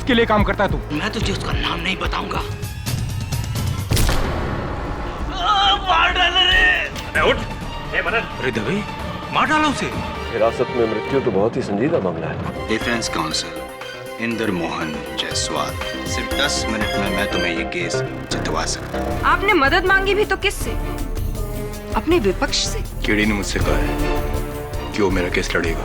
किसके लिए काम करता है तू? मैं तुझे उसका नाम नहीं बताऊंगा। मार डाला रे। उठ। अरे दवे, मार डाला उसे। हिरासत में मृत्यु तो बहुत ही संजीदा मामला है। डिफेंस काउंसिल इंद्र मोहन जायसवाल, सिर्फ 10 मिनट में मैं तुम्हें ये केस जितवा सकता हूँ। आपने मदद मांगी भी तो किससे? अपने विपक्ष से। केडी ने मुझसे कहा है कि वो मेरा केस लड़ेगा।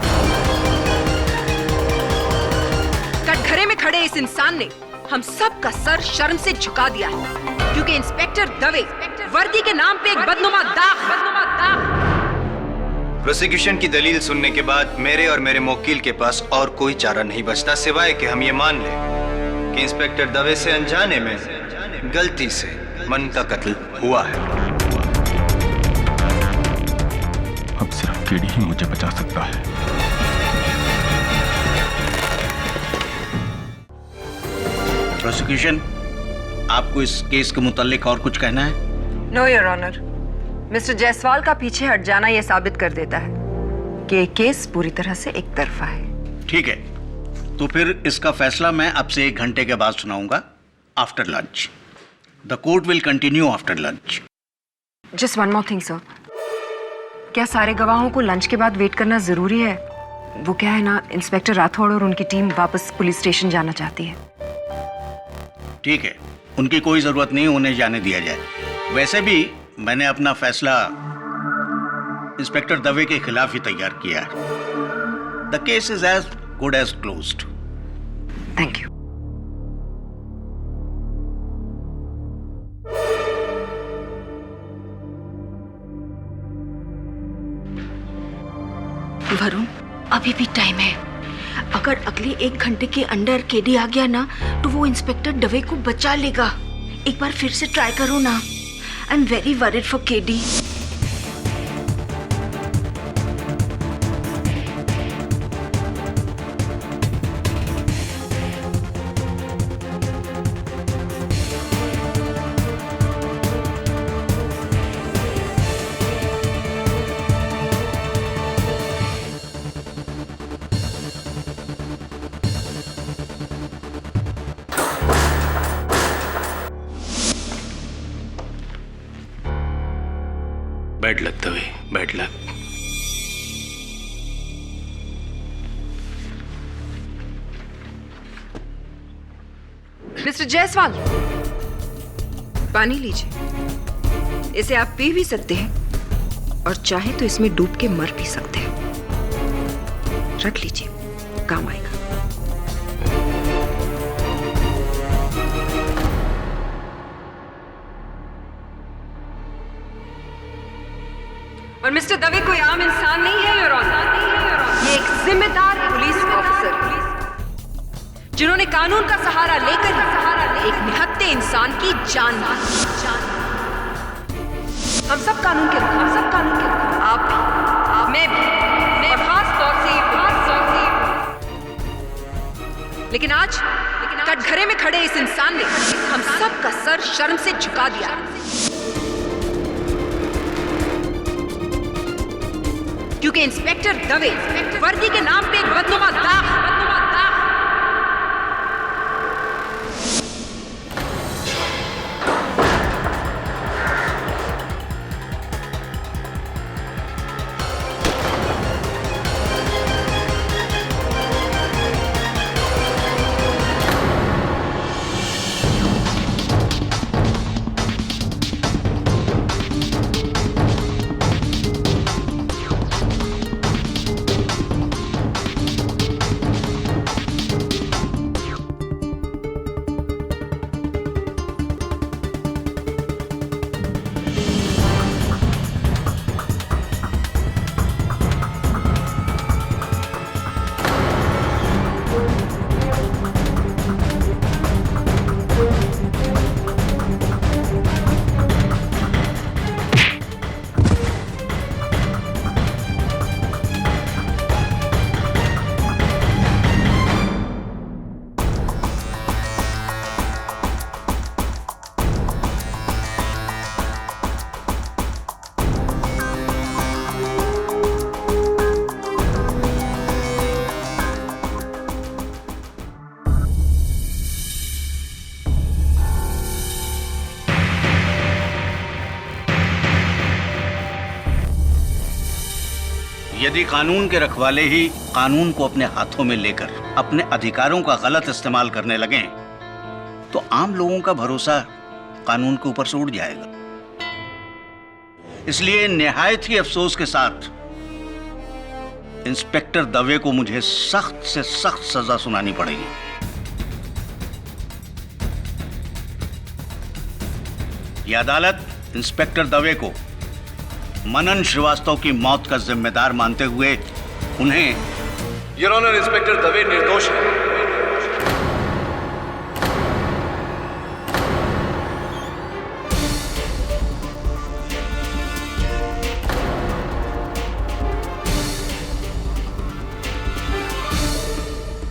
कटघरे में खड़े इस इंसान ने हम सब का सर शर्म से झुका दिया है, क्योंकि इंस्पेक्टर दवे वर्दी के नाम पे एक बदनुमा दाग। प्रोसिक्यूशन की दलील सुनने के बाद मेरे और मेरे वकील के पास और कोई चारा नहीं बचता सिवाय कि हम ये मान लें कि इंस्पेक्टर दवे से अनजाने में गलती से मन का कत्ल हुआ है। अब सिर्फ केडी ही मुझे बचा सकता है। प्रोसिक्यूशन, आपको इस केस के मुतालिक और कुछ कहना है? No your honour, mister Jaiswal का पीछे हट जाना यह साबित कर देता है कि ये केस पूरी तरह से एक तरफा है। ठीक है, तो फिर इसका फैसला मैं आपसे 1 घंटे के बाद सुनाऊंगा, after lunch. The court will continue after lunch. Just one more thing sir, क्या सारे गवाहों को लंच के बाद वेट करना जरूरी है? वो क्या है ना, इंस्पेक्टर राठौड़ और उनकी टीम वापस पुलिस स्टेशन जाना चाहती है। ठीक है, उनकी कोई जरूरत नहीं, उन्हें जाने दिया जाए। वैसे भी मैंने अपना फैसला इंस्पेक्टर दवे के खिलाफ ही तैयार किया है। The case is as good as closed. Thank you. Varun, अभी भी टाइम है। अगर अगले 1 घंटे के अंदर केडी आ गया ना, तो वो इंस्पेक्टर दवे को बचा लेगा। एक बार फिर से ट्राई करो ना। I am very worried for KD. Bad luck Dave, bad luck. Mister Jaiswal, पानी लीजिए। इसे आप पी भी सकते हैं और चाहे तो इसमें डूब के मर भी सकते हैं। रख लीजिए, काम आएगा। और मिस्टर दवे कोई आम इंसान नहीं है योर ऑनर। ये एक जिम्मेदार पुलिस ऑफिसर, जिन्होंने कानून का सहारा लेकर एक निहत्थे इंसान की जान मारी। हम सब कानून के आप भी, मैं भी, और खास तौर से लेकिन आज कटघरे में खड़े इस इंसान ने हम सब का सर शर्म से झुका दिया। क्योंकि इंस्पेक्टर दवे वर्दी के नाम पे एक बदनुमा दाग। यदि कानून के रखवाले ही कानून को अपने हाथों में लेकर अपने अधिकारों का गलत इस्तेमाल करने लगें, तो आम लोगों का भरोसा कानून के ऊपर से उड़ जाएगा। इसलिए निहायत ही अफसोस के साथ इंस्पेक्टर दवे को मुझे सख्त से सख्त सजा सुनानी पड़ेगी। यह अदालत इंस्पेक्टर दवे को मनन श्रीवास्तव की मौत का जिम्मेदार मानते हुए उन्हें योर ऑनर, इंस्पेक्टर दवे निर्दोष है।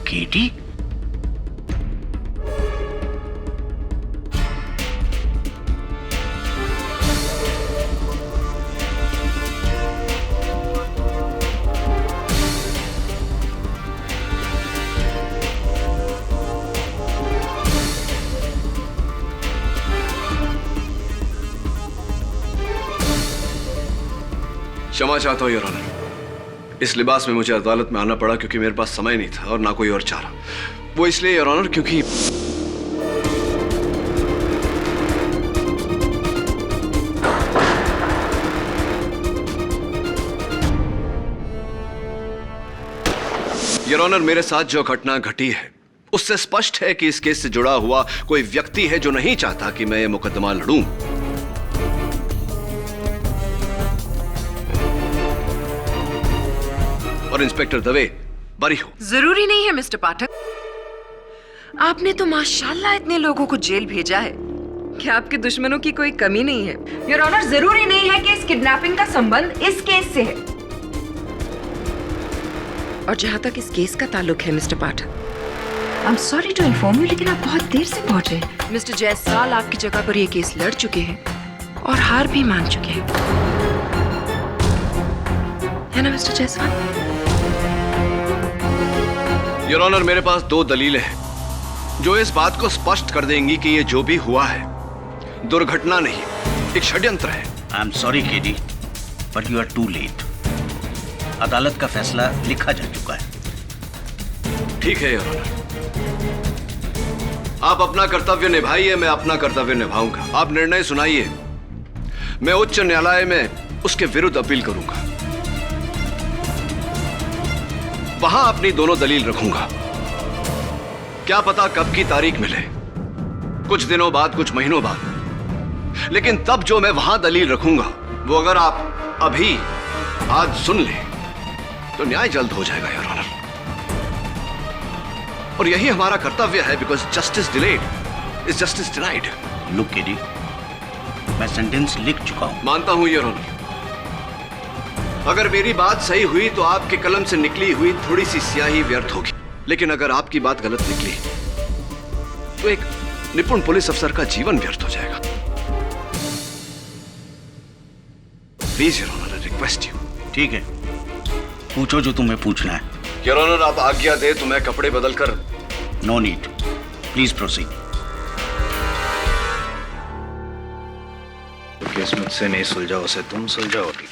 केटी, क्षमा चाहता हूं योर ऑनर, इस लिबास में मुझे अदालत में आना पड़ा क्योंकि मेरे पास समय नहीं था और ना कोई और चारा। वो इसलिए योर ऑनर क्योंकि योर ऑनर, मेरे साथ जो घटना घटी है उससे स्पष्ट है कि इस केस से जुड़ा हुआ कोई व्यक्ति है जो नहीं चाहता कि मैं ये मुकदमा लड़ूं। और इंस्पेक्टर दवे बरी हो। जरूरी नहीं है मिस्टर पाठक। आपने तो माशाल्लाह इतने लोगों को जेल भेजा है कि आपके दुश्मनों की कोई कमी नहीं है। योर ऑनर, जरूरी नहीं है कि इस किडनैपिंग का संबंध इस केस से है। और जहां तक इस केस का ताल्लुक है mister Pathak, I am sorry to inform you, लेकिन आप बहुत देर से पहुंचे। मिस्टर जायसवाल आपकी जगह पर यह केस लड़ चुके हैं और हार भी मान चुके हैं, है ना मिस्टर जायसवाल? योर ऑनर, मेरे पास दो दलीलें हैं जो इस बात को स्पष्ट कर देंगी कि ये जो भी हुआ है दुर्घटना नहीं, एक षड्यंत्र है। I am sorry KD, but you are too late. अदालत का फैसला लिखा जा चुका है। ठीक है योर ऑनर, आप अपना कर्तव्य निभाइए, मैं अपना कर्तव्य निभाऊंगा। आप निर्णय सुनाइए, मैं उच्च न्यायालय में उसके विरुद्ध अपील करूंगा। वहां अपनी दोनों दलील रखूंगा। क्या पता कब की तारीख मिले, कुछ दिनों बाद, कुछ महीनों बाद, लेकिन तब जो मैं वहां दलील रखूंगा वो अगर आप अभी आज सुन ले तो न्याय जल्द हो जाएगा योर ऑनर। और यही हमारा कर्तव्य है, because justice delayed is justice denied. Look KD, मैं सेंटेंस लिख चुका हूं। मानता हूं योर ऑनर, अगर मेरी बात सही हुई तो आपके कलम से निकली हुई थोड़ी सी स्याही व्यर्थ होगी, लेकिन अगर आपकी बात गलत निकली तो एक निपुण पुलिस अफसर का जीवन व्यर्थ हो जाएगा। Please your honour, I request you. ठीक है, पूछो जो तुम्हें पूछना है। योर ऑनर, आप आज्ञा दे तो मैं कपड़े बदलकर। No need, please proceed. Case मुझसे नहीं सुलझा, उसे तुम सुलझाओगी।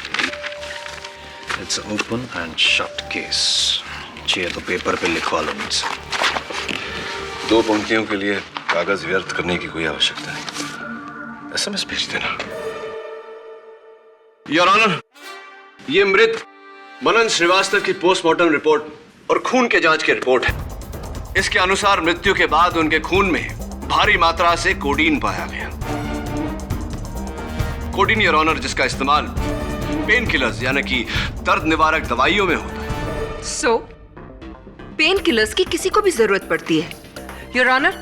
It's open and shut case. चाहिए तो पेपर पे लिखवा लो मुझसे। दो पंक्तियों के लिए कागज व्यर्थ करने की कोई आवश्यकता नहीं, एसएमएस भेज देना। योर ऑनर, ये मृत मनन श्रीवास्तव की पोस्टमार्टम रिपोर्ट और खून के जांच की रिपोर्ट है। इसके अनुसार मृत्यु के बाद उनके खून में भारी मात्रा से कोडीन पाया गया। कोडीन योर ऑनर, जिसका इस्तेमाल पेन किलर्स यानी कि दर्द निवारक दवाइयों में होता है। सो पेन किलर्स की किसी को भी जरूरत पड़ती है योर ऑनर।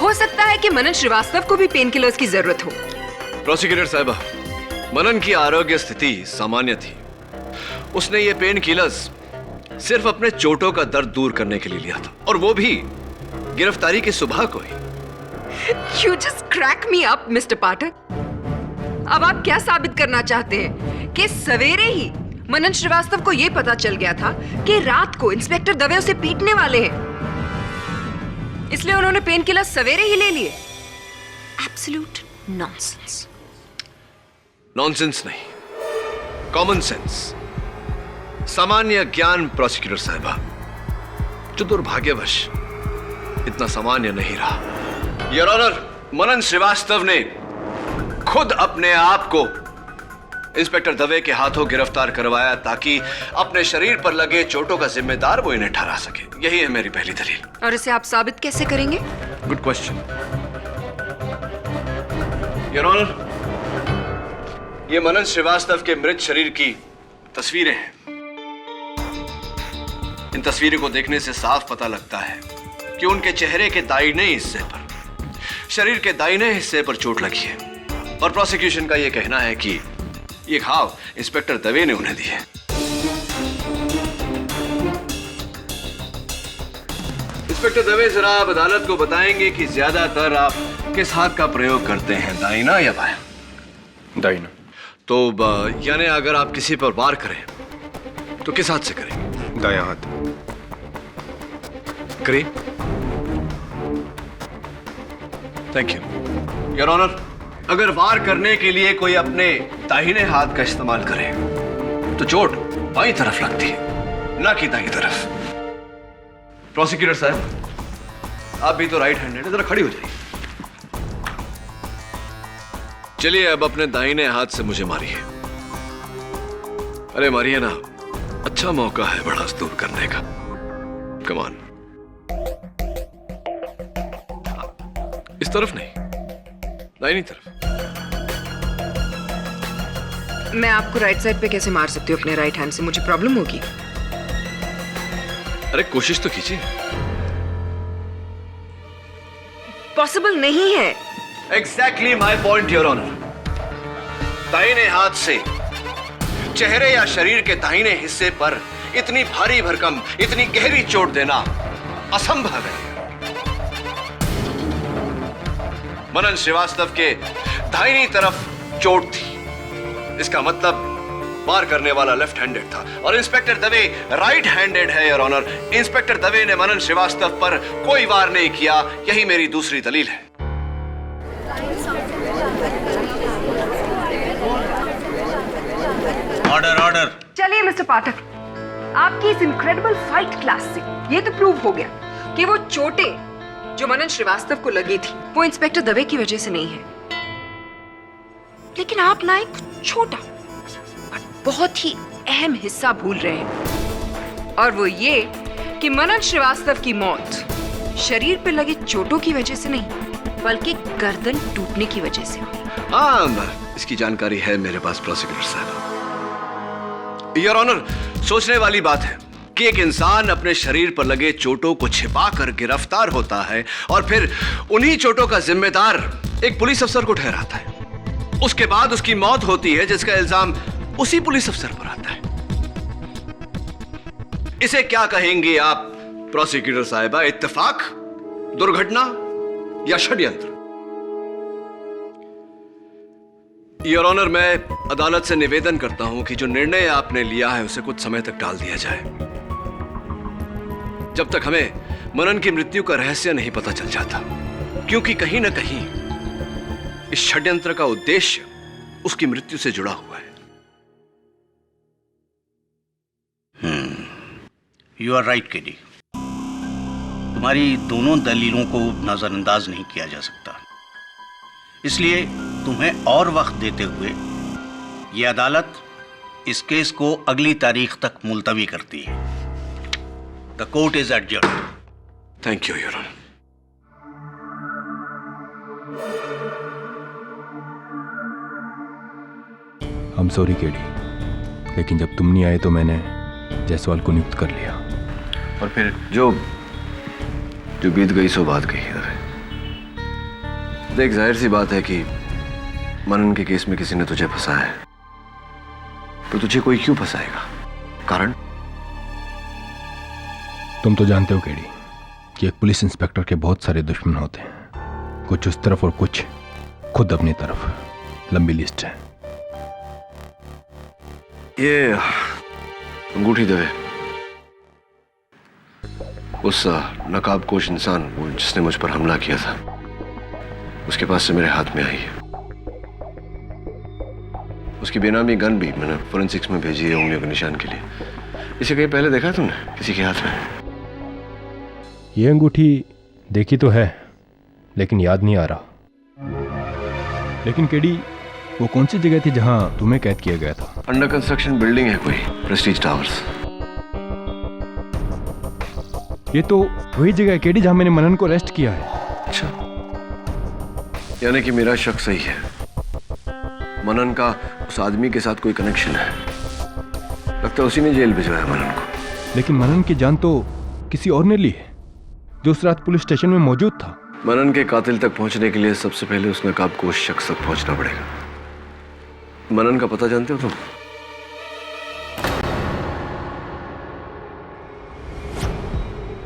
हो सकता है कि मनन श्रीवास्तव को भी पेन किलर्स की जरूरत हो। प्रोसिक्यूटर साहबा, मनन की आरोग्य स्थिति सामान्य थी। उसने ये पेन किलर्स सिर्फ अपने चोटों का दर्द दूर करने के लिए लिया था, और वो भी गिरफ्तारी की सुबह को ही। You just crack me up, mister Pathak. अब आप क्या साबित करना चाहते हैं कि सवेरे ही मनन श्रीवास्तव को यह पता चल गया था कि रात को इंस्पेक्टर दवे उसे पीटने वाले हैं, इसलिए उन्होंने पेन किलर सवेरे ही ले लिए? Absolute nonsense. नॉनसेंस नहीं, कॉमन सेंस। सामान्य ज्ञान प्रोसिक्यूटर साहिबा, जो दुर्भाग्यवश इतना सामान्य नहीं रहा। योर ऑनर, मनन श्रीवास्तव ने खुद अपने आप को इंस्पेक्टर दवे के हाथों गिरफ्तार करवाया ताकि अपने शरीर पर लगे चोटों का जिम्मेदार वो इन्हें ठहरा सके। यही है मेरी पहली दलील। और इसे आप साबित कैसे करेंगे? Good question. योर ऑनर, ये मनन श्रीवास्तव के मृत शरीर की तस्वीरें हैं। इन तस्वीरों को देखने से साफ पता लगता है कि उनके चेहरे के दाहिने हिस्से पर, शरीर के दाहिने हिस्से पर चोट लगी है और प्रोसिक्यूशन का यह कहना है कि ये घाव इंस्पेक्टर दवे ने उन्हें दिए। इंस्पेक्टर दवे, जरा आप अदालत को बताएंगे कि ज्यादातर आप किस हाथ का प्रयोग करते हैं, दाहिना या बायां? दाहिना। तो यानी अगर आप किसी पर वार करें तो किस हाथ से करेंगे? दायां हाथ। करिए। Thank you. योर ऑनर, अगर वार करने के लिए कोई अपने दाहिने हाथ का इस्तेमाल करे तो चोट बाईं तरफ लगती है, ना कि दाईं तरफ। प्रोसिक्यूटर साहब, आप भी तो राइट हैंडेड है, जरा खड़ी हो जाइए। चलिए अब अपने दाहिने हाथ से मुझे मारिए। अरे मारिए ना, अच्छा मौका है बड़ा दूर करने का। Come on. इस तरफ नहीं, दाहिनी तरफ। मैं आपको राइट साइड पे कैसे मार सकती हूँ अपने राइट हैंड से? मुझे प्रॉब्लम होगी। अरे कोशिश तो कीजिए। पॉसिबल नहीं है। Exactly my point your honour. दाहिने हाथ से चेहरे या शरीर के दाहिने हिस्से पर इतनी भारी भरकम, इतनी गहरी चोट देना असंभव है। मनन श्रीवास्तव के दाहिनी तरफ चोट थी, इसका मतलब वार करने वाला लेफ्ट हैंडेड था और इंस्पेक्टर दवे राइट हैंडेड है योर ऑनर। इंस्पेक्टर दवे ने मनन श्रीवास्तव पर कोई वार नहीं किया, यही मेरी दूसरी दलील है। Order order. चलिए मिस्टर पाठक, आपकी इस इनक्रेडिबल फाइट क्लास से ये तो प्रूव हो गया कि वो चोटें जो मनन श्रीवास्तव को लगी थी वो इंस्पेक्टर दवे की वजह से नहीं है। लेकिन आप ना एक छोटा और बहुत ही अहम हिस्सा भूल रहे हैं, और वो ये कि मनन श्रीवास्तव की मौत शरीर पर लगी चोटों की वजह से नहीं बल्कि गर्दन टूटने की वजह से हुई। हाँ, इसकी जानकारी है मेरे पास प्रोसिक्यूटर साहब। योर ऑनर, सोचने वाली बात है कि एक इंसान अपने शरीर पर लगे चोटों को छिपाकर गिरफ्तार होता है और फिर उन्हीं चोटों का जिम्मेदार एक पुलिस अफसर को ठहराता है। उसके बाद उसकी मौत होती है जिसका इल्जाम उसी पुलिस अफसर पर आता है। इसे क्या कहेंगे आप प्रोसिक्यूटर साहिबा? इत्तेफाक, दुर्घटना या षड्यंत्र? योर ऑनर, मैं अदालत से निवेदन करता हूं कि जो निर्णय आपने लिया है उसे कुछ समय तक टाल दिया जाए, जब तक हमें मनन की मृत्यु का रहस्य नहीं पता चल जाता, क्योंकि कहीं ना कहीं इस षड्यंत्र का उद्देश्य उसकी मृत्यु से जुड़ा हुआ है। You are right KD. तुम्हारी दोनों दलीलों को नजरअंदाज नहीं किया जा सकता, इसलिए तुम्हें और वक्त देते हुए यह अदालत इस केस को अगली तारीख तक मुलतवी करती है। The court is adjourned. Thank you your honour. हम सॉरी केडी, लेकिन जब तुम नहीं आए तो मैंने जायसवाल को नियुक्त कर लिया। और फिर जो बीत गई सो बात गई। देख, जाहिर सी बात है कि मनन के केस में किसी ने तुझे फंसाया है, तो तुझे कोई क्यों फंसाएगा? कारण? तुम तो जानते हो केडी कि एक पुलिस इंस्पेक्टर के बहुत सारे दुश्मन होते हैं, कुछ उस तरफ और कुछ खुद अपनी तरफ। लंबी लिस्ट है। ये अंगूठी दवे, उस नकाबपोश इंसान वो जिसने मुझ पर हमला किया था, उसके पास से मेरे हाथ में आई है। उसकी बेनामी गन भी मैंने फोरेंसिक्स में भेजी है उंगलियों के निशान के लिए। इसे कहीं पहले देखा है तुमने किसी के हाथ में? ये अंगूठी देखी तो है, लेकिन याद नहीं आ रहा। लेकिन केडी, वो कौन सी जगह थी जहां तुम्हें कैद किया गया था? अंडर कंस्ट्रक्शन बिल्डिंग है कोई, प्रेस्टीज टावर्स। ये तो वही जगह है केडी जहां मैंने मनन को अरेस्ट किया है। अच्छा, यानी कि मेरा शक सही है। मनन का उस आदमी के साथ कोई कनेक्शन है। लगता है उसी ने जेल भिजवाया मनन को। लेकिन मनन की जान तो किसी और ने ली है, जो उस रात पुलिस स्टेशन में मौजूद था। मनन के कातिल तक पहुंचने के लिए सबसे पहले उस नकाब को उस शख्स तक पहुंचना पड़ेगा। मनन का पता जानते हो तुम?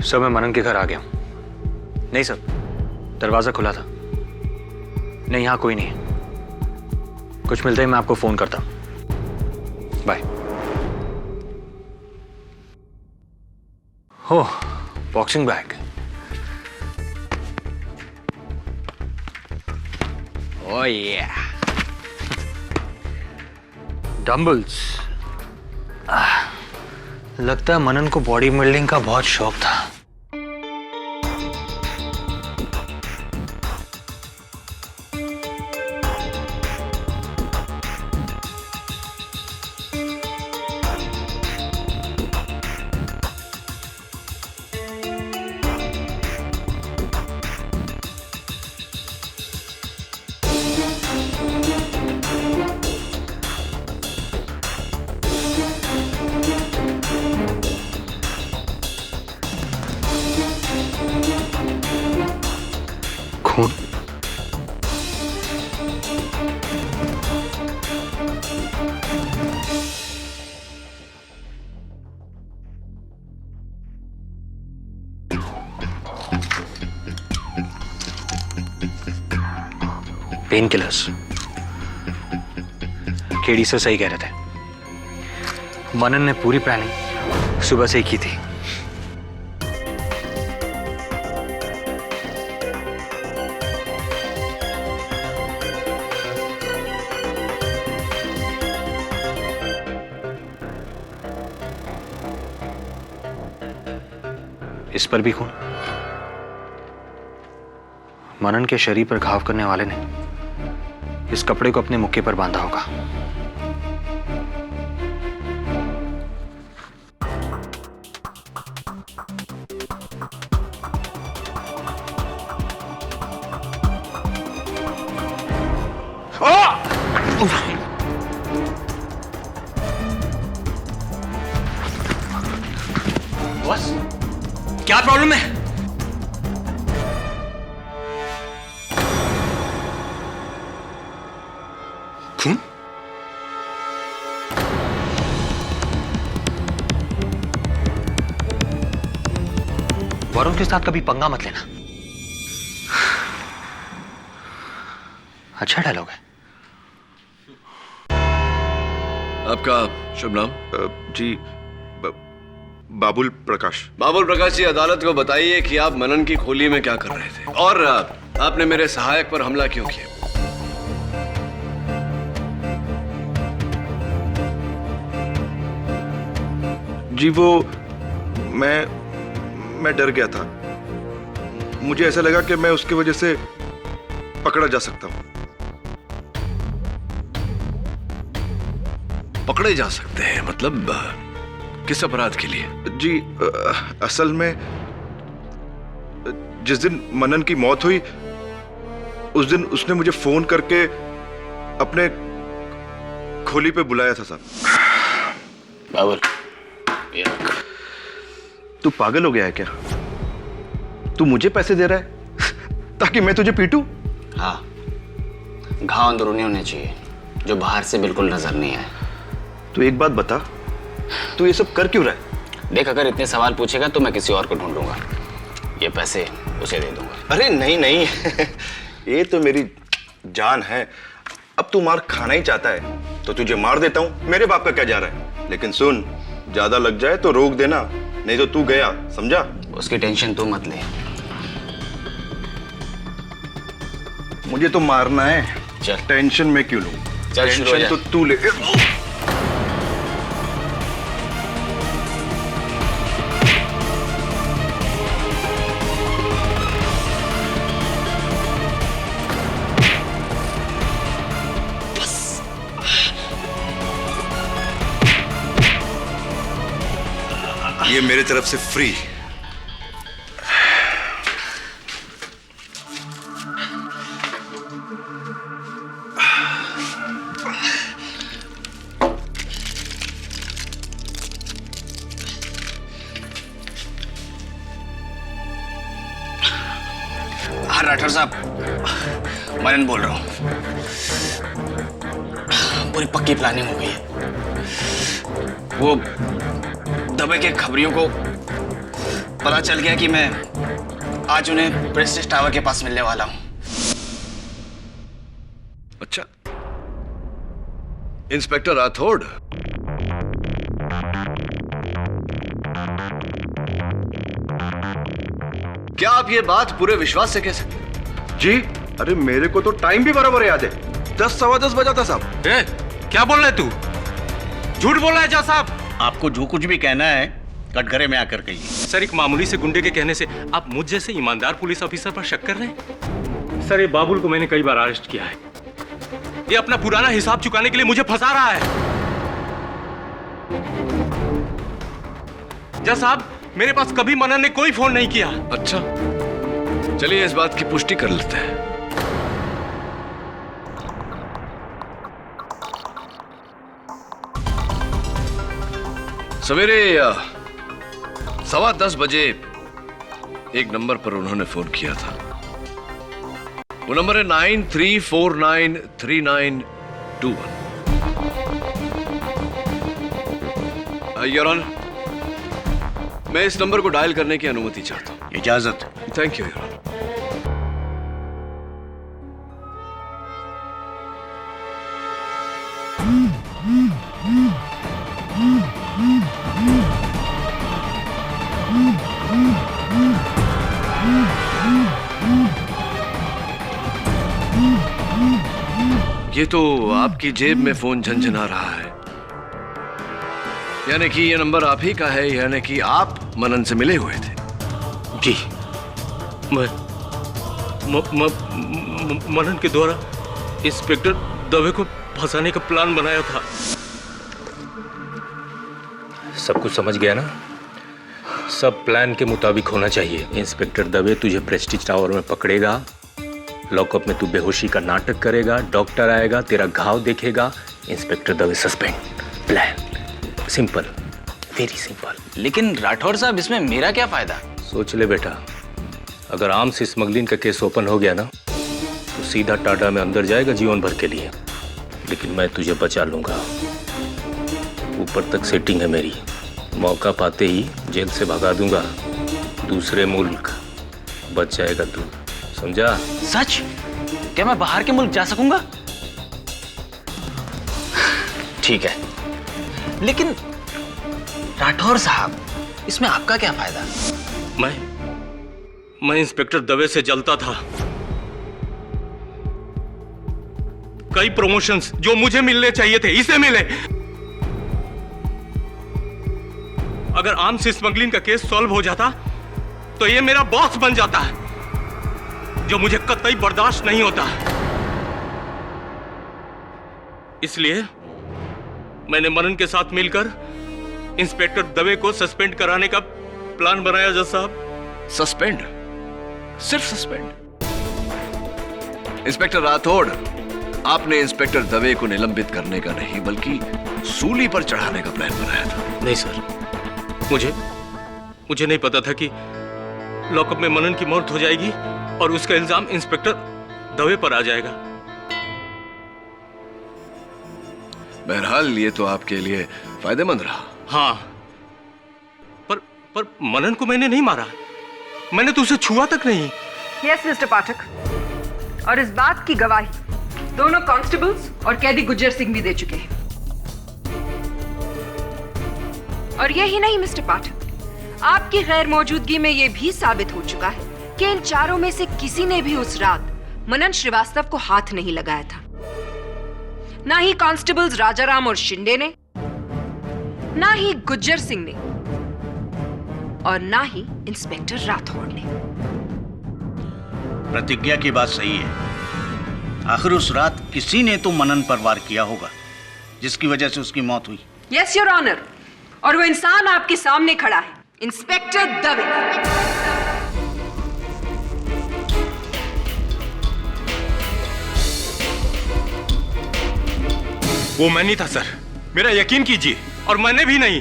सर, मैं मनन के घर आ गया। नहीं सर, दरवाजा खुला था। नहीं, यहां कोई नहीं है। कुछ मिलते ही मैं आपको फोन करता हूं। बाय। हो, बॉक्सिंग बैग। ओह या, डंबल्स। लगता है मनन को बॉडी बिल्डिंग का बहुत शौक था। खून। Pain killers. केडी सर सही कह रहे थे। मनन ने पूरी प्लानिंग सुबह से ही की थी। इस पर भी खून। मनन के शरीर पर घाव करने वाले ने इस कपड़े को अपने मुक्के पर बांधा होगा। बॉस, क्या प्रॉब्लम है? खून? वरुण के साथ कभी पंगा मत लेना। अच्छा डायलॉग है। आपका शुभ नाम? जी, बाबुल प्रकाश। बाबुल प्रकाश जी, अदालत को बताइए कि आप मनन की खोली में क्या कर रहे थे और आपने मेरे सहायक पर हमला क्यों किया? जी, वो मैं डर गया था। मुझे ऐसा लगा कि मैं उसकी वजह से पकड़ा जा सकता हूं। पकड़े जा सकते हैं? मतलब किस अपराध के लिए? जी, असल में जिस दिन मनन की मौत हुई उस दिन उसने मुझे फोन करके अपने खोली पे बुलाया था साहब। बाबुल, तू पागल हो गया है क्या? तू मुझे पैसे दे रहा है ताकि मैं तुझे पीटूं? हाँ, घाव अंदरूनी होने चाहिए जो बाहर से बिल्कुल नजर नहीं आए। तू एक बात बता, तू ये सब कर क्यों रहा है? देख, अगर इतने सवाल पूछेगा तो मैं किसी और को ढूंढूंगा। ये पैसे उसे दे दूंगा। अरे नहीं नहीं ये तो मेरी जान है। अब तू मार खाना ही चाहता है तो तुझे मार देता हूं। मेरे बाप का क्या जा रहा है? लेकिन सुन, ज्यादा लग जाए तो रोक देना, नहीं तो तू गया, समझा? उसकी टेंशन तू मत ले। मुझे तो मारना है। चल। टेंशन मैं क्यों लूं? चल, शुरू हो टेंशन जा। तो तू ले। मेरे तरफ से फ्री। हाँ राठौर साहब, मनन बोल रहा हूँ। पूरी पक्की प्लानिंग हो गई है। वो दबे के खबरियों को पता चल गया कि मैं आज उन्हें प्रेस्टीज टावर के पास मिलने वाला हूँ। अच्छा, इंस्पेक्टर राठौड़, क्या आप ये बात पूरे विश्वास से कह सकते हैं? जी, अरे मेरे को तो टाइम भी बराबर याद है, 10 सवा 10 बजा था साहब। क्या बोल रहा है तू? झूठ बोल रहा है जज साहब। आपको जो कुछ भी कहना है कटघरे में आकर कहिए। सर, एक मामूली से गुंडे के कहने से आप मुझ जैसे ईमानदार पुलिस ऑफिसर पर शक कर रहे हैं? सर, ये बाबुल को मैंने कई बार अरेस्ट किया है। ये अपना पुराना हिसाब चुकाने के लिए मुझे फंसा रहा है। जज साहब, मेरे पास कभी मनन ने कोई फोन नहीं किया। अच्छा, चलिए इस बात की पुष्टि कर लेते हैं। सवेरे 10:15 बजे एक नंबर पर उन्होंने फोन किया था। वो नंबर है 93493921। योर ऑनर, मैं इस नंबर को डायल करने की अनुमति चाहता हूं। इजाजत। Thank you your honour. ये तो आपकी जेब में फोन झनझना रहा है, यानी कि ये नंबर आप ही का है, यानी कि आप मनन से मिले हुए थे। जी, मनन के द्वारा इंस्पेक्टर दवे को फंसाने का प्लान बनाया था। सब कुछ समझ गया ना? सब प्लान के मुताबिक होना चाहिए। इंस्पेक्टर दवे तुझे प्रेस्टीज टावर में पकड़ेगा, लॉकअप में तू बेहोशी का नाटक करेगा, डॉक्टर आएगा, तेरा घाव देखेगा, inspector Dave suspend. Plan simple, very simple. लेकिन राठौर साहब, इसमें मेरा क्या फायदा? सोच ले बेटा, अगर आर्म्स स्मगलिंग का केस ओपन हो गया ना तो सीधा टाटा में अंदर जाएगा जीवन भर के लिए। लेकिन मैं तुझे बचा लूंगा। ऊपर तक सेटिंग है मेरी, मौका पाते ही जेल से भगा दूंगा। दूसरे मुल्क बच जाएगा तू, समझा? सच? क्या मैं बाहर के मुल्क जा सकूंगा? ठीक है, लेकिन राठौर साहब, इसमें आपका क्या फायदा? मैं इंस्पेक्टर दवे से जलता था। कई प्रमोशंस जो मुझे मिलने चाहिए थे, इसे मिले। अगर आर्म्स स्मगलिंग का केस सॉल्व हो जाता तो ये मेरा बॉस बन जाता है, जो मुझे कतई बर्दाश्त नहीं होता। इसलिए मैंने मनन के साथ मिलकर इंस्पेक्टर दवे को सस्पेंड कराने का प्लान बनाया। जज साहब, सस्पेंड? सिर्फ सस्पेंड? इंस्पेक्टर राठौड़, आपने इंस्पेक्टर दवे को निलंबित करने का नहीं बल्कि सूली पर चढ़ाने का प्लान बनाया था। नहीं सर, मुझे नहीं पता था कि लॉकअप में मनन की मौत हो जाएगी और उसका इल्जाम इंस्पेक्टर दवे पर आ जाएगा। बहरहाल ये तो आपके लिए फायदेमंद रहा। हाँ, पर मनन को मैंने नहीं मारा, मैंने तो उसे छुआ तक नहीं। यस मिस्टर पाठक, और इस बात की गवाही दोनों कांस्टेबल्स और कैदी गुज्जर सिंह भी दे चुके हैं। और यही नहीं मिस्टर पाठक, आपकी गैर मौजूदगी में यह भी साबित हो चुका है कि इन चारों में से किसी ने भी उस रात मनन श्रीवास्तव को हाथ नहीं लगाया था। ना ही कांस्टेबल्स राजाराम और शिंदे ने, ना ही गुज्जर सिंह ने, और ना ही इंस्पेक्टर राठौड़ ने। प्रतिज्ञा की बात सही है। आखिर उस रात किसी ने तो मनन पर वार किया होगा, जिसकी वजह से उसकी मौत हुई। यस योर ऑनर, और वो इंसान आपके सामने खड़ा है, इंस्पेक्टर दवे। वो मैं नहीं था सर, मेरा यकीन कीजिए। और मैंने भी नहीं,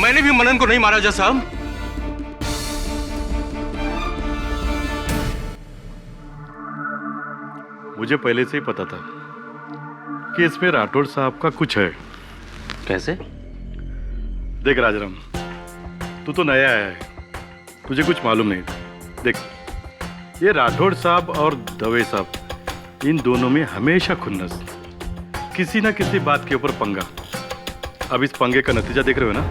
मैंने भी मनन को नहीं मारा जज साहब। मुझे पहले से ही पता था कि इसमें राठौड़ साहब का कुछ है। कैसे? देख राजराम, तू तो नया आया है, तुझे कुछ मालूम नहीं था। देख, ये राठौड़ साहब और दवे साहब, इन दोनों में हमेशा खुन्नस, किसी ना किसी बात के ऊपर पंगा। अब इस पंगे का नतीजा देख रहे हो ना,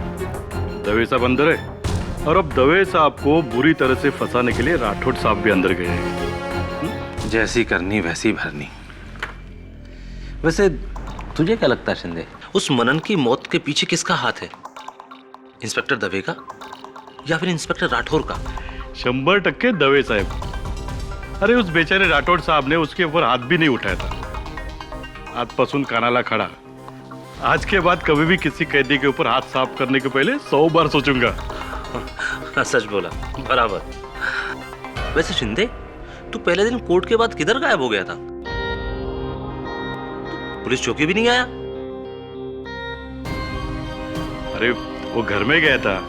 दवे साहब अंदर है और अब दवे साहब को बुरी तरह से फंसाने के लिए राठौड़ साहब भी अंदर गए हैं। जैसी करनी वैसी भरनी। वैसे तुझे क्या लगता है शिंदे, उस मनन की मौत के पीछे किसका हाथ है? इंस्पेक्टर दवे का या फिर इंस्पेक्टर राठौर का? 100% दवे साहब। अरे उस बेचारे राठौड़ साहब ने उसके ऊपर हाथ भी नहीं उठाया था। आजपासून कानाला खड़ा। आज के बाद कभी भी किसी कैदी के ऊपर हाथ साफ करने के पहले 100 बार सोचूंगा। सच बोला, बराबर। वैसे शिंदे, तू पहले दिन कोर्ट के बाद किधर गायब हो गया था? तो पुलिस चौकी भी नहीं आया? अरे वो घर में गया था,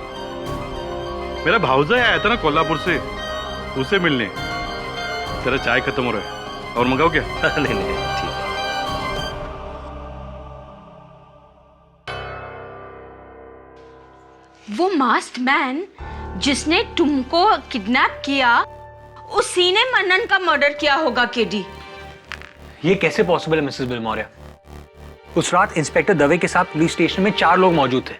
मेरा भाऊजा आया था ना कोल्हापुर से, उसे मिलने। तेरा चाय खत्म हो रहा है, और मंगाओ क्या? नहीं नहीं, ठीक है। वो मास्क्ड मैन जिसने तुमको किडनैप किया, उसी ने मनन का मर्डर किया होगा केडी। ये कैसे पॉसिबल है मिसेस बिलमौर्या? उस रात इंस्पेक्टर दवे के साथ पुलिस स्टेशन में 4 लोग मौजूद थे।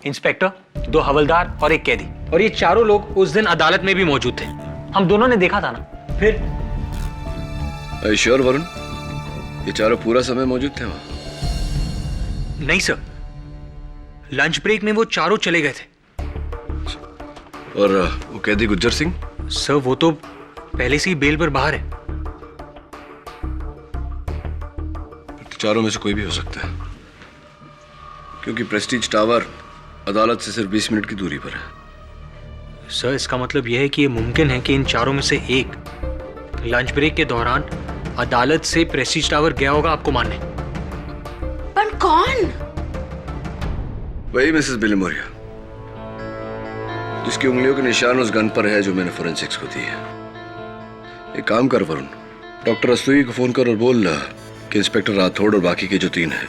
इंस्पेक्टर, 2 हवलदार और 1 कैदी। और ये चारों लोग उस दिन अदालत में भी मौजूद थे। हम दोनों ने देखा था ना। फिर श्योर वरुण, ये चारों पूरा समय मौजूद थे वहां? नहीं सर, लंच ब्रेक में वो चारों चले गए थे। और वो कैदी गुज्जर सिंह? सर वो तो पहले से ही बेल पर बाहर है। तो चारों में से कोई भी हो सकता है, क्योंकि प्रेस्टीज टावर अदालत से सिर्फ 20 मिनट की दूरी पर है। सर इसका मतलब यह है कि यह मुमकिन है कि इन चारों में से एक लंच ब्रेक के दौरान अदालत से प्रेस्टीज टावर गया होगा आपको मारने। पर कौन? वही मिसेस बिलमौर्या, जिसकी उंगलियों के निशान उस गन पर है जो मैंने फोरेंसिक्स को दी है। एक काम कर वरुण, डॉक्टर रस्तोगी को फोन कर और बोल कि इंस्पेक्टर राठौड़ और बाकी के जो 3 हैं,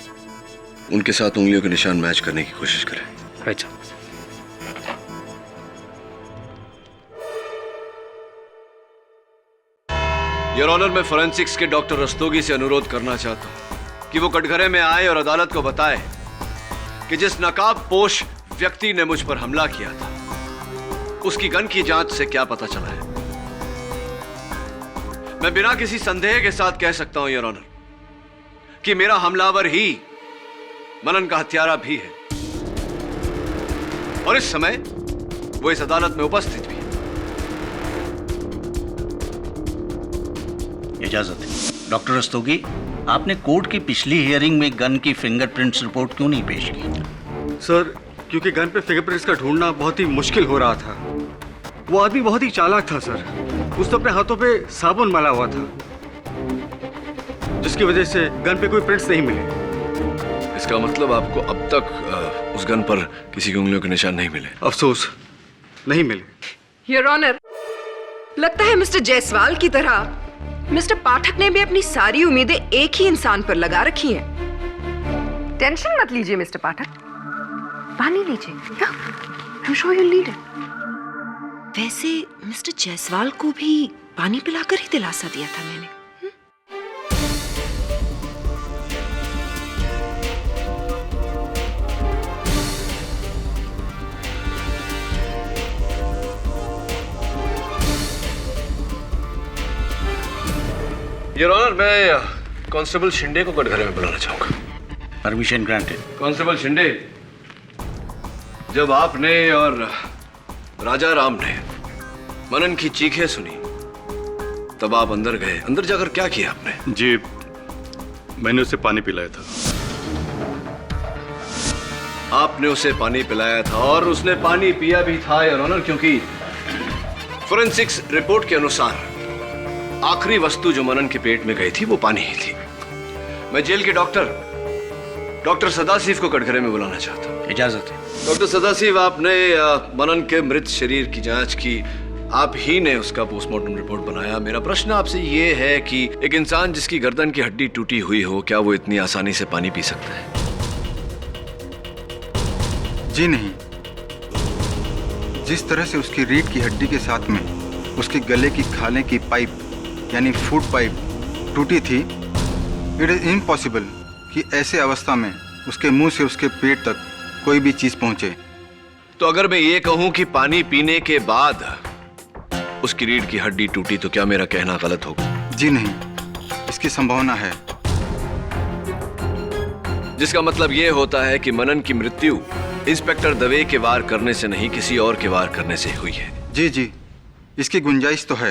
उनके साथ उंगलियों के निशान मैच करने की कोशिश करें। अच्छा। योर ऑनर, मैं फोरेंसिक्स के डॉक्टर रस्तोगी से अनुरोध करना चाहता हूं कि वो कटघरे में आए और अदालत को बताए कि जिस नकाबपोश व्यक्ति ने मुझ पर हमला किया था, उसकी गन की जांच से क्या पता चला है। मैं बिना किसी संदेह के साथ कह सकता हूं योर ऑनर कि मेरा हमलावर ही मनन का हत्यारा भी है, और इस समय वो इस अदालत में उपस्थित भी है। इजाजत है। डॉक्टर रस्तोगी, आपने कोर्ट की पिछली हियरिंग में गन की फिंगरप्रिंट्स रिपोर्ट क्यों नहीं पेश की? सर, क्योंकि गन पे फिंगरप्रिंट्स का ढूंढना बहुत ही मुश्किल हो रहा था। वो आदमी बहुत ही चालाक था सर। उसने अपने हाथों पे साबुन मला हुआ था, जिसकी वजह से गन पे कोई प्रिंट्स नहीं मिले। इसका मतलब आपको अब तक उस गन पर किसी की उंगलियों के निशान नहीं मिले? अफसोस, नहीं मिले। योर ऑनर, लगता है मिस्टर जायसवाल की तरह मिस्टर पाठक ने भी अपनी सारी उम्मीदें एक ही इंसान पर लगा रखी हैं। टेंशन मत लीजिए मिस्टर पाठक, पानी लीजिए। I'm sure you'll need it. वैसे मिस्टर जायसवाल को भी पानी पिलाकर ही दिलासा दिया था मैंने। योर ऑनर, मैं कांस्टेबल शिंदे को कटघरे में बुलाना चाहूंगा। Permission granted. कांस्टेबल शिंदे, जब आपने और राजा राम ने मनन की चीखें सुनी, तब आप अंदर गए। अंदर जाकर क्या किया आपने? जी, मैंने उसे पानी पिलाया था। आपने उसे पानी पिलाया था और उसने पानी पिया भी था योर ऑनर, क्योंकि फोरेंसिक्स रिपोर्ट के अनुसार आखिरी वस्तु जो मनन के पेट में गई थी वो पानी ही थी। मैं जेल के डॉक्टर सदाशिव को कटघरे में बुलाना चाहता हूँ। इजाजत है। डॉक्टर सदाशिव, आपने मनन के मृत शरीर की जांच की, आप ही ने उसका पोस्टमार्टम रिपोर्ट बनाया। मेरा प्रश्न आपसे ये है कि एक इंसान जिसकी गर्दन की हड्डी टूटी हुई हो, क्या वो इतनी आसानी से पानी पी सकता है? जी नहीं। जिस तरह से उसकी रीढ़ की हड्डी के साथ में उसके गले की खाने की पाइप यानी फूड पाइप टूटी थी, इट इज इम्पॉसिबल कि ऐसे अवस्था में उसके मुंह से उसके पेट तक कोई भी चीज पहुंचे। तो अगर मैं ये कहूं कि पानी पीने के बाद उसकी रीढ़ की हड्डी टूटी, तो क्या मेरा कहना गलत होगा? जी नहीं, इसकी संभावना है। जिसका मतलब यह होता है कि मनन की मृत्यु इंस्पेक्टर दवे के वार करने से नहीं, किसी और के वार करने से हुई है। जी जी, इसकी गुंजाइश तो है।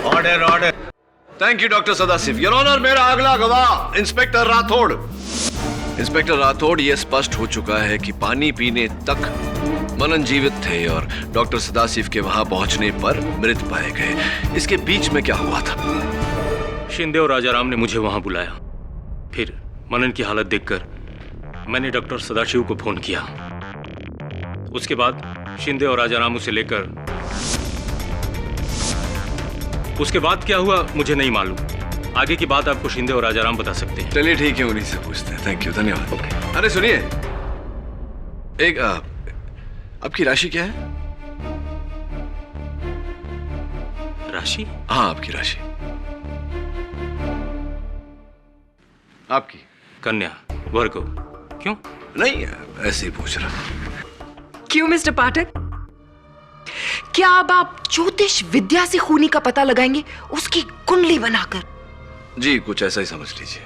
Order order. Thank you doctor Sadashiv. Your honour, मेरा अगला गवाह इंस्पेक्टर राठौड़। इंस्पेक्टर राठौड़, यह स्पष्ट हो चुका है कि पानी पीने तक मनन जीवित थे और डॉक्टर सदाशिव के वहां पहुंचने पर मृत पाए गए। इसके बीच में क्या हुआ था? शिंदे और राजाराम ने मुझे वहां बुलाया। फिर मनन की हालत देखकर मैंने डॉक्टर सदाशिव को फोन किया। उसके बाद शिंदे और राजाराम उसे लेकर, उसके बाद क्या हुआ मुझे नहीं मालूम। आगे की बात आपको शिंदे और राजाराम बता सकते हैं। चलिए ठीक है, उन्हीं से पूछते हैं। थैंक यू, धन्यवाद। अरे सुनिए, एक आपकी राशि क्या है? राशि? हाँ, आपकी राशि। आपकी? कन्या, वर्गो। क्यों? नहीं, ऐसे ही पूछ रहा। क्यों मिस्टर पाठक? क्या अब आप ज्योतिष विद्या से खूनी का पता लगाएंगे, उसकी कुंडली बनाकर? जी, कुछ ऐसा ही समझ लीजिए।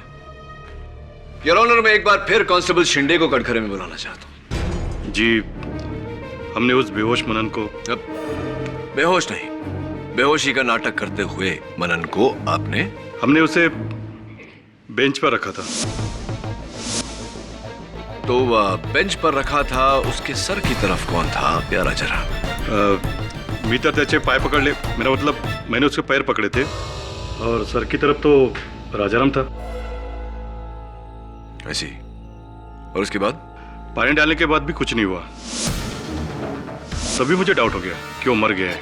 योर ऑनर, मैं एक बार फिर कांस्टेबल शिंदे को कटघरे में बुलाना चाहता हूँ। जी, हमने उस बेहोश मनन को... अब बेहोश नहीं, बेहोशी का नाटक करते हुए मनन को आपने... हमने उसे बेंच पर रखा था। तो बेंच पर रखा था, उसके सर की तरफ कौन था प्यारा जरा? मी तर त्याचे पाय पकडले, मेरा मतलब मैंने उसके पैर पकड़े थे, और सर की तरफ तो राजाराम था। ऐसी? और उसके बाद? पानी डालने के बाद भी कुछ नहीं हुआ। तभी मुझे डाउट हो गया कि वो मर गया है।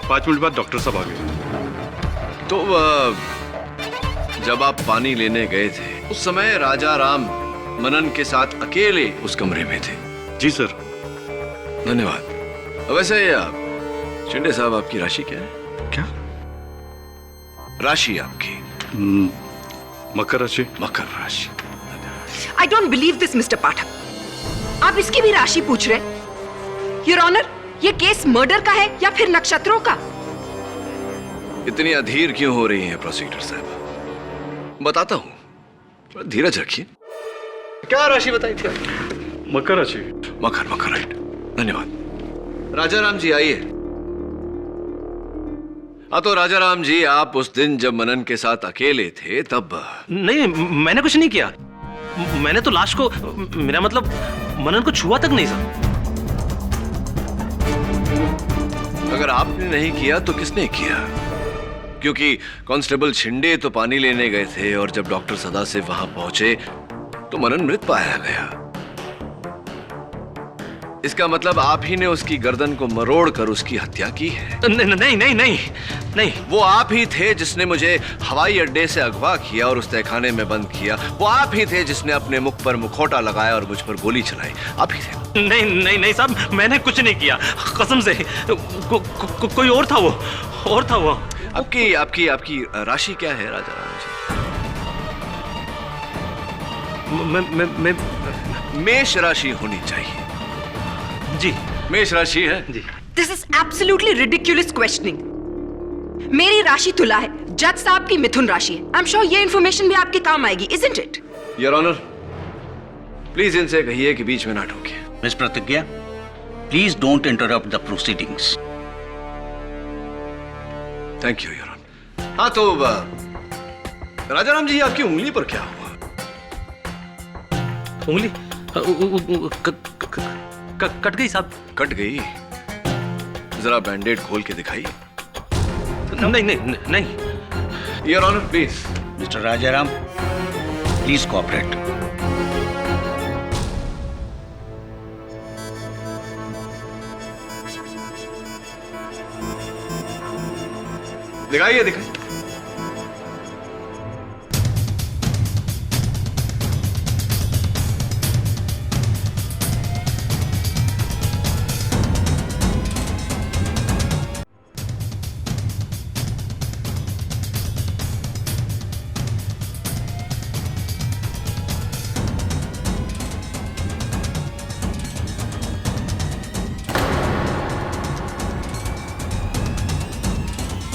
5 मिनट बाद डॉक्टर साहब आ गए। तो जब आप पानी लेने गए थे, उस समय राजाराम मनन के साथ अकेले उस कमरे में थे? जी सर। धन्यवाद। वैसे शिंदे साहब, आपकी राशि क्या है? क्या राशि आपकी? मकर राशि। मकर राशि। I don't believe this mister Pathak. आप इसकी भी राशि पूछ रहे? योर ऑनर, ये केस मर्डर का है या फिर नक्षत्रों का? इतनी अधीर क्यों हो रही हैं प्रोसिक्यूटर साहब? बताता हूं, थोड़ा धीरज रखिए। क्या राशि बताई थी? मकर राशि। मकर, मकर, राइट। धन्यवाद। राजाराम जी आइए। हाँ, तो राजाराम जी, आप उस दिन जब मनन के साथ अकेले थे तब... नहीं, मैंने कुछ नहीं किया। मैंने तो लाश को, मेरा मतलब मनन को छुआ तक नहीं सर। अगर आपने नहीं किया तो किसने किया? क्योंकि कांस्टेबल शिंदे तो पानी लेने गए थे और जब डॉक्टर सदाशिव वहां पहुंचे तो मनन मृत पाया गया। इसका मतलब आप ही ने उसकी गर्दन को मरोड़ कर उसकी हत्या की है? नहीं नहीं नहीं नहीं नहीं। वो आप ही थे जिसने मुझे हवाई अड्डे से अगवा किया और उस तहखाने में बंद किया। वो आप ही थे जिसने अपने मुख पर मुखौटा लगाया और मुझ पर गोली चलाई। आप ही थे। नहीं नहीं नहीं साहब, मैंने कुछ नहीं किया, कसम से। कोई और था, वो और था वो। आपकी आपकी आपकी राशि क्या है राजाराम जी? मेष राशि होनी चाहिए। जी, मेष राशि है जी। This is absolutely ridiculous questioning. मेरी राशि तुला है, जज साहब की मिथुन राशि है। आई एम श्योर ये इंफॉर्मेशन भी आपके काम आएगी, isn't it? Your honour, please इनसे कहिए कि बीच में ना टोके। Miss Pratigya, please don't interrupt the proceedings. Thank you your honour. हाँ तो राजाराम जी, आपकी उंगली पर क्या हुआ? उंगली कट गई साहब। कट गई? जरा बैंडेड खोल के दिखाइए। नहीं नहीं नहीं। Your honour please. Mister Rajaram, please cooperate. दिखाइए दिखाइए।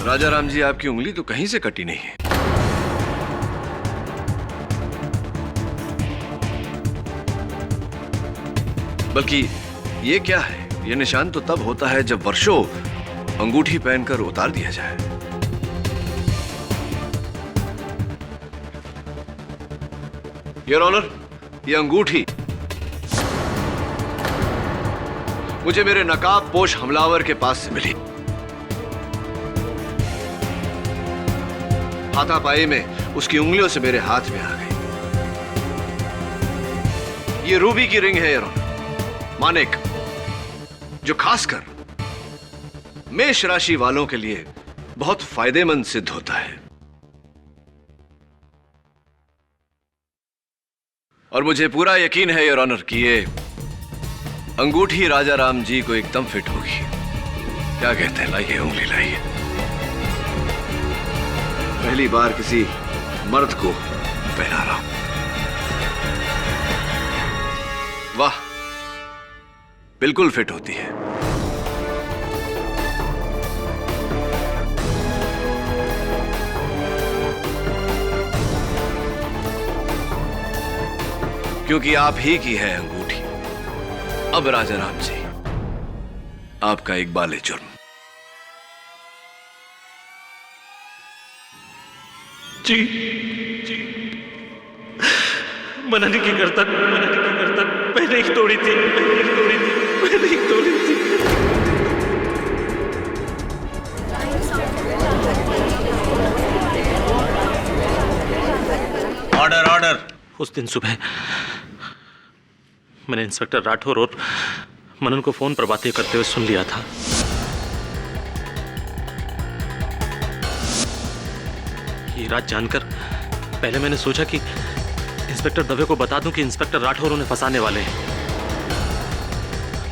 राजाराम जी, आपकी उंगली तो कहीं से कटी नहीं है। बल्कि ये क्या है? ये निशान तो तब होता है जब वर्षों अंगूठी पहनकर उतार दिया जाए। योर ऑनर, ये अंगूठी मुझे मेरे नकाबपोश हमलावर के पास से मिली। हाथापाई में उसकी उंगलियों से मेरे हाथ में आ गई। ये रूबी की रिंग है योर ऑनर, मानिक, जो खासकर मेष राशि वालों के लिए बहुत फायदेमंद सिद्ध होता है। और मुझे पूरा यकीन है योर ऑनर कि ये अंगूठी राजाराम जी को एकदम फिट होगी। क्या कहते हैं? लाइए उंगली लाइए। पहली बार किसी मर्द को पहना रहा हूं। वाह, बिल्कुल फिट होती है। क्योंकि आप ही की है अंगूठी। अब राजाराम जी, आपका इकबाल जुर्म। जी जी, मना नहीं करता, मैंने ही तोड़ी थी। Order order. उस दिन सुबह मैंने इंस्पेक्टर राठौर और मनन को फोन पर बातें करते हुए सुन लिया था। ये रात जानकर पहले मैंने सोचा कि इंस्पेक्टर दवे को बता दूं कि इंस्पेक्टर राठौर उन्हें फंसाने वाले हैं,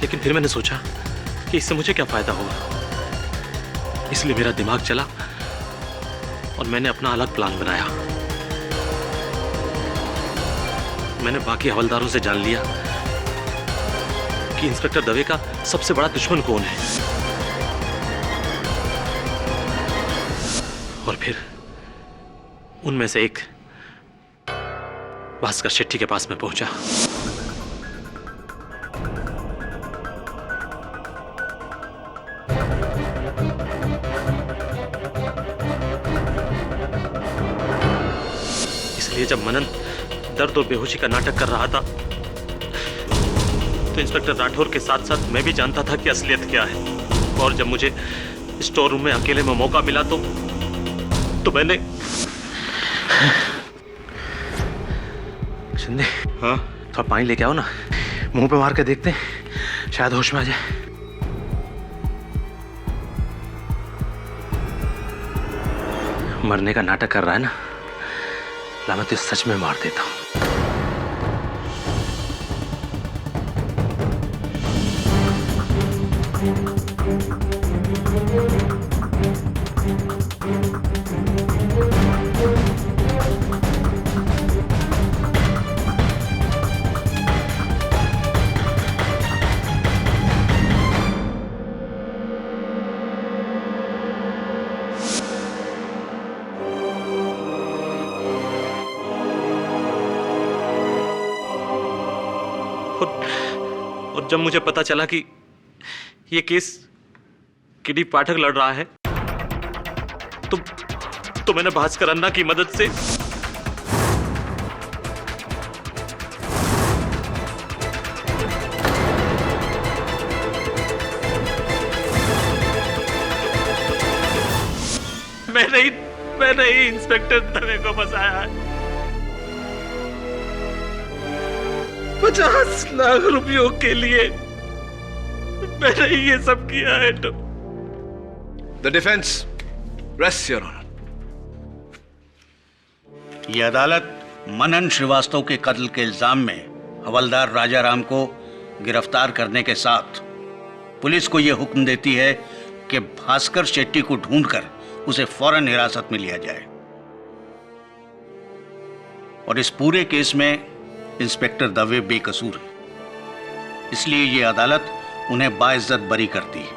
लेकिन फिर मैंने सोचा कि इससे मुझे क्या फायदा होगा। इसलिए मेरा दिमाग चला और मैंने अपना अलग प्लान बनाया। मैंने बाकी हवलदारों से जान लिया कि इंस्पेक्टर दवे का सबसे बड़ा दुश्मन कौन है, और फिर उनमें से एक भास्कर शेट्टी के पास में पहुंचा। इसलिए जब मनन दर्द और बेहोशी का नाटक कर रहा था तो इंस्पेक्टर राठौर के साथ साथ मैं भी जानता था कि असलियत क्या है। और जब मुझे स्टोर रूम में अकेले में मौका मिला तो मैंने शिंदे, हाँ, थोड़ा पानी लेके आओ ना, मुंह पे मार के देखते हैं, शायद होश में आ जाए। मरने का नाटक कर रहा है ना, ला मैं तो सच में मार देता हूं। और जब मुझे पता चला कि ये केस किडी पाठक लड़ रहा है तो मैंने भास्कर अन्ना की मदद से मैंने ही इंस्पेक्टर दवे को फंसाया है। 50 लाख रुपयों के लिए मैंने ही ये सब किया है। The defence rest your honour. ये अदालत मनन श्रीवास्तव के कत्ल के इल्जाम में हवलदार राजाराम को गिरफ्तार करने के साथ पुलिस को यह हुक्म देती है कि भास्कर शेट्टी को ढूंढकर उसे फौरन हिरासत में लिया जाए और इस पूरे केस में इंस्पेक्टर दवे बेकसूर है, इसलिए यह अदालत उन्हें बाइज्जत बरी करती है।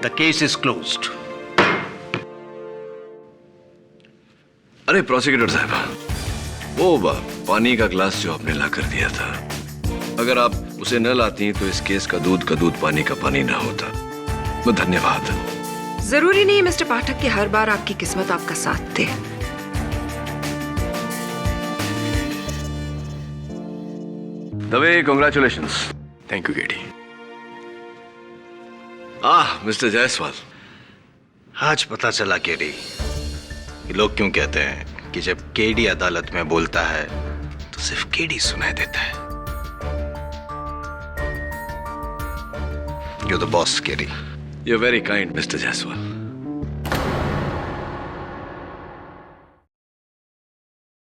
The case is closed. अरे प्रोसिक्यूटर साहब, वो पानी का ग्लास जो आपने ला कर दिया था, अगर आप उसे न लाती तो इस केस का दूध पानी का पानी ना होता। तो धन्यवाद। जरूरी नहीं मिस्टर पाठक कि हर बार आपकी किस्मत आपका साथ दे। Dave, congratulations. Thank you KD. Mister Jaiswal, आज पता चला केडी कि लोग क्यों कहते हैं कि जब केडी अदालत में बोलता है तो सिर्फ केडी सुनाई देता है। You're the boss, KD. You're very kind, Mr. Jaiswal.